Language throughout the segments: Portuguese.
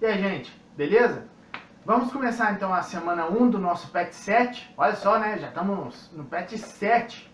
E aí, gente, beleza? Vamos começar então a semana 1 do nosso PET 7. Olha só, né? Já estamos no PET 7.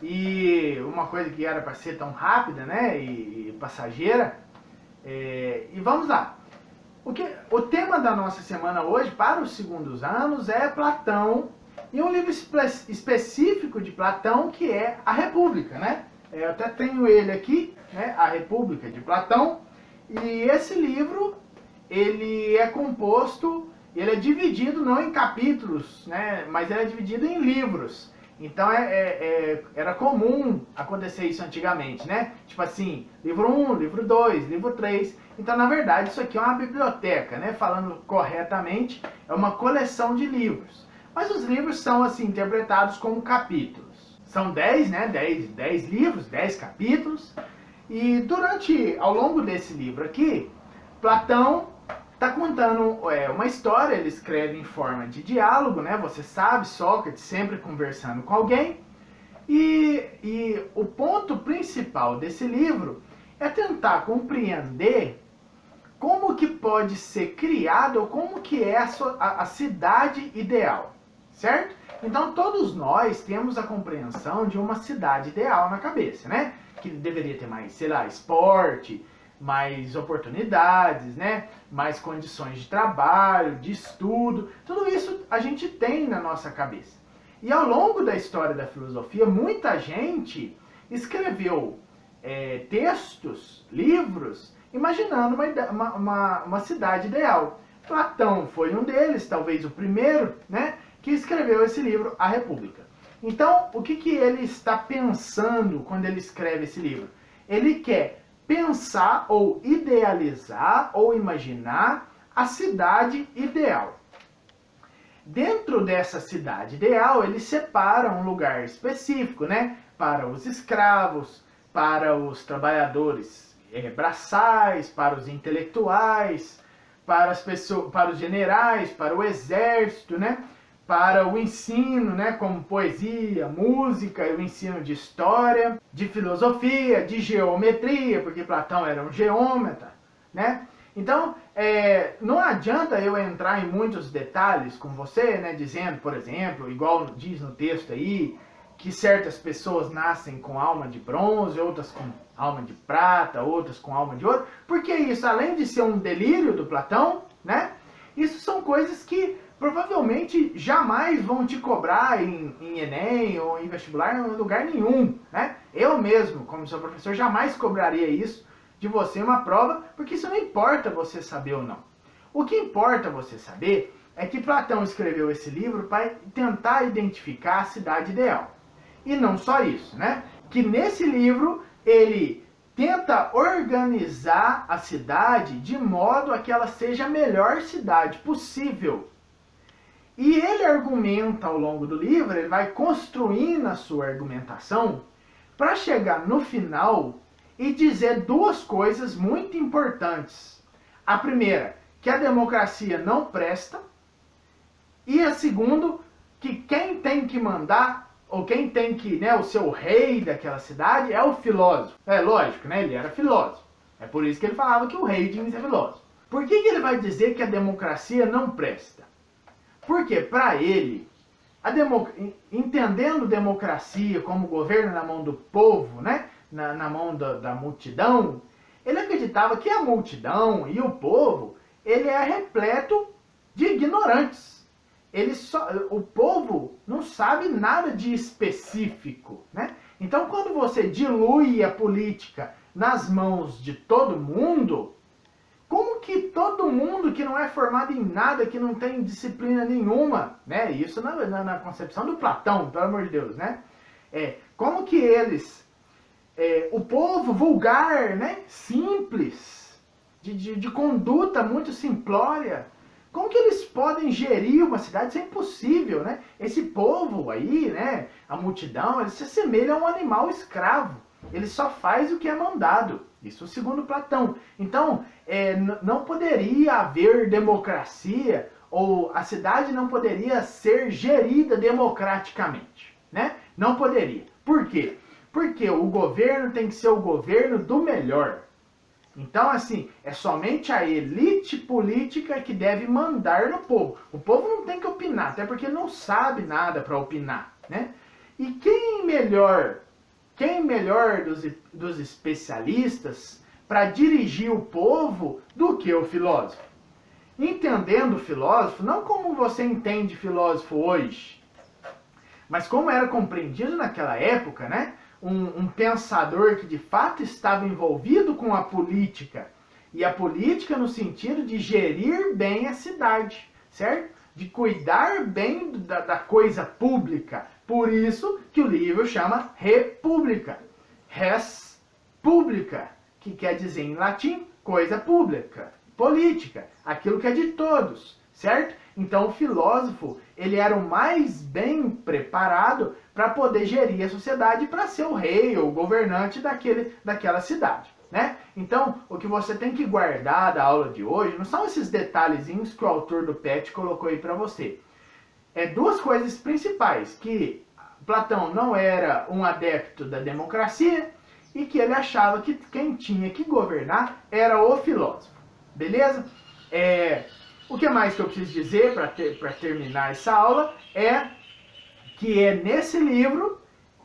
E uma coisa que era para ser tão rápida, né? E passageira. E vamos lá. O tema da nossa semana hoje, para os segundos anos, é Platão. E um livro específico de Platão, que é A República, né? Eu até tenho ele aqui, né? A República de Platão. E esse livro, ele é composto, ele é dividido não em capítulos, né? Mas ele é dividido em livros. Então era comum acontecer isso antigamente, né? Tipo assim, livro 1, livro 2, livro 3. Então, na verdade, isso aqui é uma biblioteca, né? Falando corretamente, é uma coleção de livros. Mas os livros são, assim, interpretados como capítulos. São 10, né? 10 livros, 10 capítulos. E ao longo desse livro aqui, Platão está contando uma história, ele escreve em forma de diálogo, né? Você sabe, Sócrates sempre conversando com alguém. E o ponto principal desse livro é tentar compreender como que pode ser criado, ou como que é a cidade ideal, certo? Então todos nós temos a compreensão de uma cidade ideal na cabeça, né? Que deveria ter mais, sei lá, esporte, mais oportunidades, né? Mais condições de trabalho, de estudo, tudo isso a gente tem na nossa cabeça. E ao longo da história da filosofia, muita gente escreveu textos, livros, imaginando uma cidade ideal. Platão foi um deles, talvez o primeiro, né? Que escreveu esse livro, A República. Então, o que ele está pensando quando ele escreve esse livro? Ele quer pensar ou idealizar ou imaginar a cidade ideal. Dentro dessa cidade ideal, ele separa um lugar específico, né? Para os escravos, para os trabalhadores braçais, para os intelectuais, para as pessoas, para os generais, para o exército, né? Para o ensino, né, como poesia, música, o ensino de história, de filosofia, de geometria, porque Platão era um geômetra, né? Então, não adianta eu entrar em muitos detalhes com você, né, dizendo, por exemplo, igual diz no texto aí, que certas pessoas nascem com alma de bronze, outras com alma de prata, outras com alma de ouro, porque isso, além de ser um delírio do Platão, né, isso são coisas que provavelmente jamais vão te cobrar em Enem ou em vestibular em lugar nenhum, né? Eu mesmo, como seu professor, jamais cobraria isso de você em uma prova, porque isso não importa você saber ou não. O que importa você saber é que Platão escreveu esse livro para tentar identificar a cidade ideal. E não só isso, né? Que nesse livro ele tenta organizar a cidade de modo a que ela seja a melhor cidade possível. E ele argumenta ao longo do livro, ele vai construindo a sua argumentação para chegar no final e dizer duas coisas muito importantes. A primeira, que a democracia não presta, e a segunda, que quem tem que mandar, ou quem tem que, né, o seu rei daquela cidade é o filósofo. É lógico, né, ele era filósofo. É por isso que ele falava que o rei tinha que ser filósofo. Por que ele vai dizer que a democracia não presta? Porque, para ele, entendendo democracia como governo na mão do povo, né? na mão da multidão, ele acreditava que a multidão e o povo, ele é repleto de ignorantes. O povo não sabe nada de específico, né? Então, quando você dilui a política nas mãos de todo mundo, como que todo mundo que não é formado em nada, que não tem disciplina nenhuma, né? Isso na concepção do Platão, pelo amor de Deus, né? Como que eles, o povo vulgar, né? Simples, de conduta muito simplória, como que eles podem gerir uma cidade? Isso é impossível, né? Esse povo aí, né? A multidão, eles se assemelham a um animal escravo. Ele só faz o que é mandado. Isso segundo Platão. Então, não poderia haver democracia, ou a cidade não poderia ser gerida democraticamente, né? Não poderia. Por quê? Porque o governo tem que ser o governo do melhor. Então, assim, é somente a elite política que deve mandar no povo. O povo não tem que opinar, até porque não sabe nada para opinar, né? E quem melhor dos especialistas para dirigir o povo do que o filósofo? Entendendo o filósofo, não como você entende filósofo hoje, mas como era compreendido naquela época, né? Um pensador que de fato estava envolvido com a política, e a política no sentido de gerir bem a cidade, certo? De cuidar bem da coisa pública. Por isso que o livro chama República. Res publica, que quer dizer em latim coisa pública, política, aquilo que é de todos, certo? Então o filósofo, ele era o mais bem preparado para poder gerir a sociedade, para ser o rei ou o governante daquela cidade, né? Então, o que você tem que guardar da aula de hoje não são esses detalhezinhos que o autor do PET colocou aí para você. É duas coisas principais, que Platão não era um adepto da democracia e que ele achava que quem tinha que governar era o filósofo, beleza? O que mais que eu preciso dizer para terminar essa aula é que é nesse livro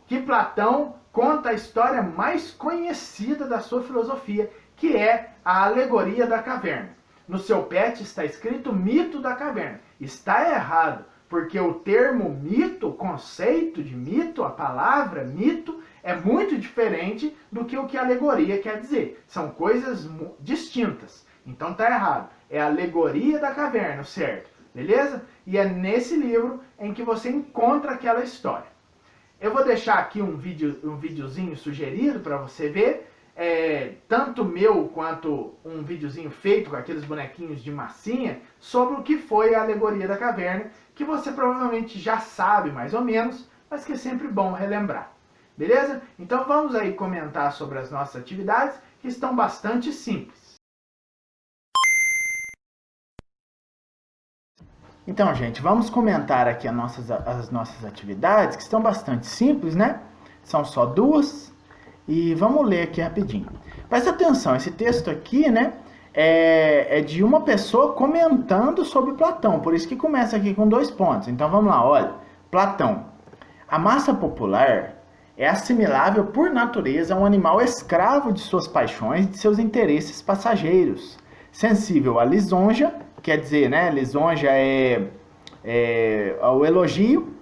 que Platão conta a história mais conhecida da sua filosofia, que é a alegoria da caverna. No seu PET está escrito mito da caverna. Está errado, porque o termo mito, o conceito de mito, a palavra mito, é muito diferente do que o que a alegoria quer dizer. São coisas distintas. Então está errado. É a alegoria da caverna, certo? Beleza? E é nesse livro em que você encontra aquela história. Eu vou deixar aqui um videozinho sugerido para você ver, tanto meu quanto um videozinho feito com aqueles bonequinhos de massinha, sobre o que foi a alegoria da caverna, que você provavelmente já sabe mais ou menos, mas que é sempre bom relembrar. Beleza? Então vamos aí comentar sobre as nossas atividades, que estão bastante simples. Então, gente, vamos comentar aqui as nossas atividades, que estão bastante simples, né? São só duas. E vamos ler aqui rapidinho. Presta atenção, esse texto aqui, né? É de uma pessoa comentando sobre Platão. Por isso que começa aqui com 2 pontos. Então, vamos lá, olha. Platão. A massa popular é assimilável por natureza a um animal escravo de suas paixões e de seus interesses passageiros. Sensível à lisonja, quer dizer, né, lisonja é o elogio,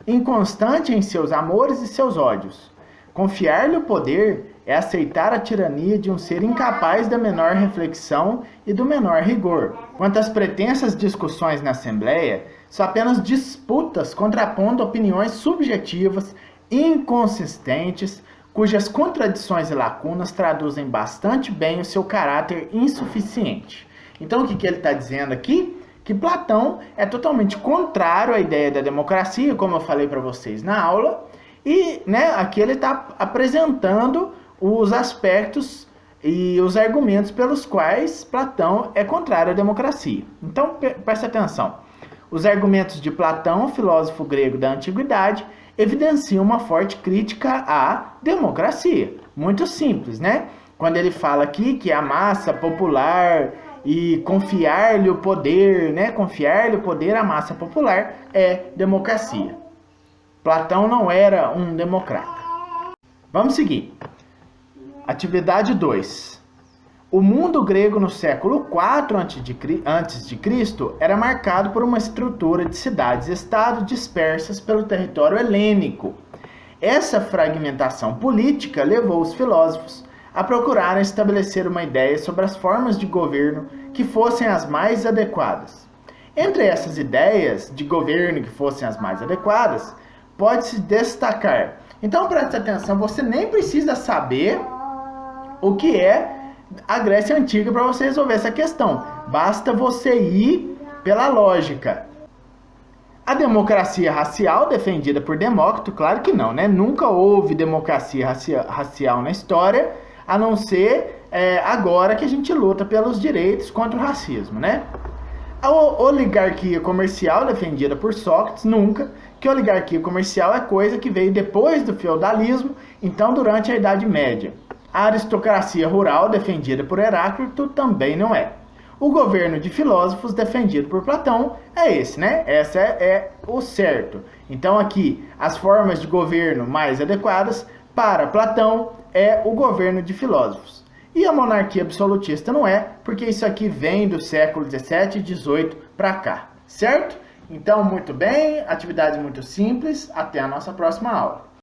inconstante em seus amores e seus ódios. Confiar-lhe o poder é aceitar a tirania de um ser incapaz da menor reflexão e do menor rigor. Quanto às pretensas discussões na Assembleia, são apenas disputas contrapondo opiniões subjetivas, inconsistentes, cujas contradições e lacunas traduzem bastante bem o seu caráter insuficiente. Então, o que ele está dizendo aqui? Que Platão é totalmente contrário à ideia da democracia, como eu falei para vocês na aula, e né, aqui ele está apresentando os aspectos e os argumentos pelos quais Platão é contrário à democracia. Então, presta atenção. Os argumentos de Platão, filósofo grego da antiguidade, evidenciam uma forte crítica à democracia. Muito simples, né? Quando ele fala aqui que a massa popular e confiar-lhe o poder, né? Confiar-lhe o poder à massa popular é democracia. Platão não era um democrata. Vamos seguir. Atividade 2. O mundo grego no século IV a.C. era marcado por uma estrutura de cidades-estado dispersas pelo território helênico. Essa fragmentação política levou os filósofos a procurarem estabelecer uma ideia sobre as formas de governo que fossem as mais adequadas. Entre essas ideias de governo que fossem as mais adequadas, pode-se destacar. Então, preste atenção, você nem precisa saber o que é a Grécia Antiga para você resolver essa questão. Basta você ir pela lógica. A democracia racial defendida por Demócrito, claro que não, né? Nunca houve democracia racial na história, a não ser agora que a gente luta pelos direitos contra o racismo, né? A oligarquia comercial defendida por Sócrates, nunca, que a oligarquia comercial é coisa que veio depois do feudalismo, então durante a Idade Média. A aristocracia rural defendida por Heráclito também não é. O governo de filósofos defendido por Platão é esse, né? Essa é o certo. Então aqui, as formas de governo mais adequadas para Platão é o governo de filósofos. E a monarquia absolutista não é, porque isso aqui vem do século 17 e 18 para cá, certo? Então, muito bem, atividade muito simples, até a nossa próxima aula.